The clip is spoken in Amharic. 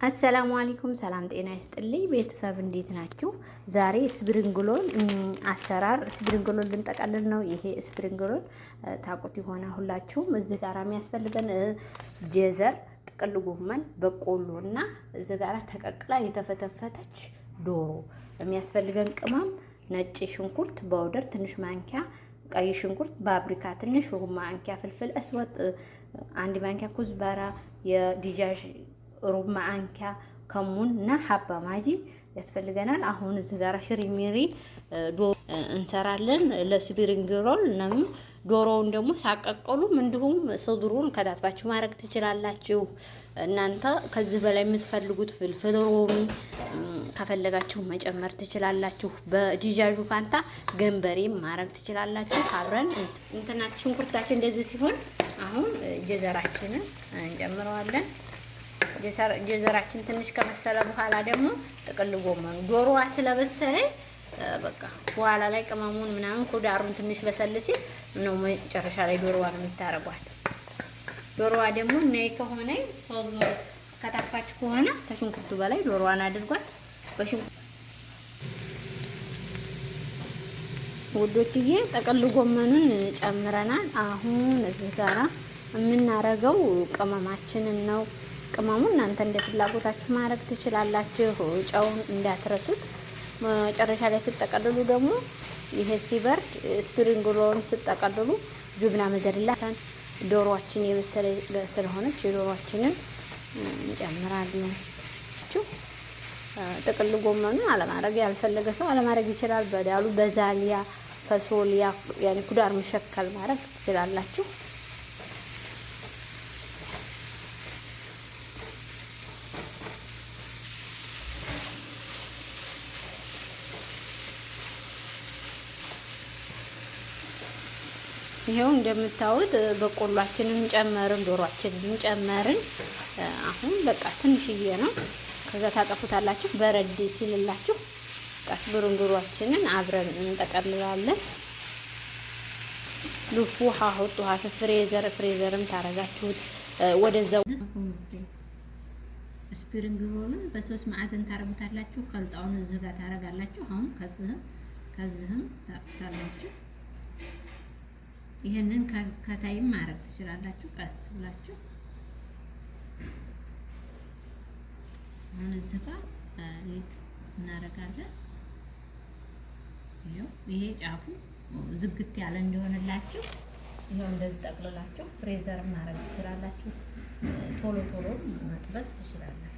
አሰላሙ አለይኩም ሰላም ጤና ይስጥልኝ ቤተሰብ እንዴት ናችሁ? ዛሬ ስፕሪንግሎን አሰራር ስፕሪንግሎን ልንጠቀልል ነው። ይሄ ስፕሪንግሎን ታውቁት ይሆና ሁላችሁም። እዚህ ጋር የሚያስፈልገን ጀዘር፣ ጥቅል ጎመን፣ በቆሎ እና እዚህ ጋር ተቀቅላ የተፈተፈተች ዶሮ፣ የሚያስፈልገን ቅመም ነጭ ሽንኩርት በወደር ትንሽ ማንኪያ፣ ቀይ ሽንኩርት ባብሪካ ትንሽ ማንኪያ፣ ፍልፍል እስወጥ አንድ ማንኪያ፣ ኩዝበራ የዲጃጅ ሩብ ማንኪያ ከሙን እና ሀባ ማጂ ያስፈልገናል። አሁን እዚህ ጋር ሽሪሚሪ ዶሮ እንሰራለን ለስፕሪንግ ሮል ነው። ዶሮውን ደግሞ ሳቀቀሉም እንዲሁም ስድሩን ከታትፋችሁ ማድረግ ትችላላችሁ። እናንተ ከዚህ በላይ የምትፈልጉት ፍልፍል ሮሚ ከፈለጋችሁ መጨመር ትችላላችሁ። በዲጃጁ ፋንታ ገንበሬም ማድረግ ትችላላችሁ። አብረን እንትና ሽንኩርታችን እንደዚህ ሲሆን አሁን ጀዘራችንን እንጨምረዋለን። ጀዘራችን ትንሽ ከመሰለ በኋላ ደግሞ ጥቅል ጎመኑ ዶሮዋ ስለበሰለ በቃ በኋላ ላይ ቅመሙን ምናምን ኩዳሩን ትንሽ በሰል ሲል ነው መጨረሻ ላይ ዶሮዋን የምታረጓት። ዶሮዋ ደግሞ ነይ ከሆነ ሶዝ ከታፋች ከሆነ ከሽንኩርቱ በላይ ዶሮዋን አድርጓት። በሽንኩርቱ ውዶችዬ ጥቅል ጎመኑን ጨምረናል። አሁን እዚህ ጋራ የምናረገው ቅመማችንን ነው። ቅመሙ እናንተ እንደ ፍላጎታችሁ ማድረግ ትችላላችሁ። ጨውን እንዳትረሱት። መጨረሻ ላይ ስትጠቀልሉ ደግሞ ይሄ ሲበርድ ስፕሪንግሎን ስትጠቀልሉ ጁብና መዘርላ ዶሮዋችን የበሰለ ስለሆነች የዶሮዋችንን እንጨምራለን። ጥቅል ጎመኑ አለማድረግ ያልፈለገ ሰው አለማድረግ ይችላል። በዳሉ በዛሊያ ፈሶሊያ ያኔ ኩዳር መሸከል ማድረግ ትችላላችሁ። ይሄው እንደምታዩት በቆሏችንን ጨመርን፣ ዶሮአችንን ጨመርን። አሁን በቃ ትንሽዬ ነው። ከዛ ታጠፉታላችሁ። በረድ ሲልላችሁ ስፕሪንግሎናችንን አብረን እንጠቀልላለን። ልፉ ሀሁት ውሃ ፍሬዘርም ታረጋችሁት ወደዛው ስፕሪንግሎን በሶስት ማዕዘን ታረጉታላችሁ። ከልጣውን እዚህ ጋር ታረጋላችሁ። አሁን ከዚህም ታጥታላችሁ። ይሄንን ከታይም ማድረግ ትችላላችሁ። ቀስ ብላችሁ አሁን እዚህ ጋር ሊጥ እናደርጋለን። ይሄ ጫፉ ዝግት ያለ እንዲሆንላችሁ ይሄው እንደዚህ ጠቅልላችሁ ፍሬዘር ማድረግ ትችላላችሁ። ቶሎ መጥበስ ትችላላችሁ።